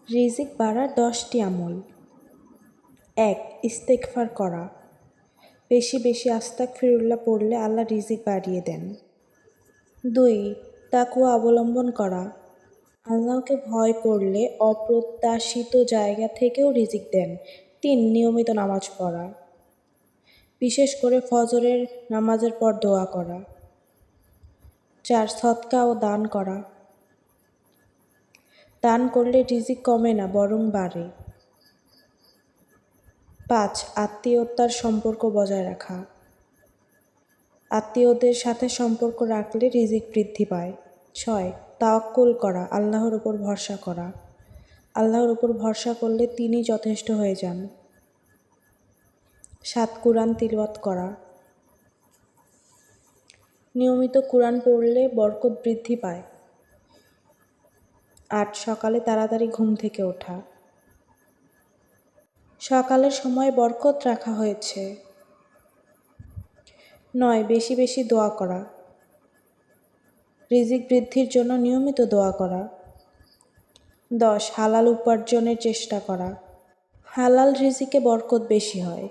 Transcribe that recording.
রিজিক বাড়ার 10টি আমল। 1. ইস্তেগফার করা। বেশি বেশি আস্তাগফিরুল্লাহ পড়লে আল্লাহ রিজিক বাড়িয়ে দেন। 2. তাকওয়া অবলম্বন করা। আল্লাহকে ভয় করলে অপ্রত্যাশিত জায়গা থেকেও রিজিক দেন। 3. নিয়মিত নামাজ পড়া, বিশেষ করে ফজরের নামাজের পর দোয়া করা। 4. সদকা ও দান করা। দান করলে রিজিক কমে না, বরং বাড়ে। 5. আত্মীয়তার সম্পর্ক বজায় রাখা। আত্মীয়দের সাথে সম্পর্ক রাখলে রিজিক বৃদ্ধি পায়। 6. তাওয়াক্কুল করা, আল্লাহর উপর ভরসা করা। আল্লাহর উপর ভরসা করলে তিনি যথেষ্ট হয়ে যান। 7. কুরআন তিলাওয়াত করা। নিয়মিত কুরআন পড়লে বরকত বৃদ্ধি পায়। 8. সকালে তাড়াতাড়ি ঘুম থেকে ওঠা। সকালের সময় বরকত রাখা হয়েছে। 9. বেশি বেশি দোয়া করা। রিজিক বৃদ্ধির জন্য নিয়মিত দোয়া করা। 10. হালাল উপার্জনের চেষ্টা করা। হালাল রিজিকে বরকত বেশি হয়।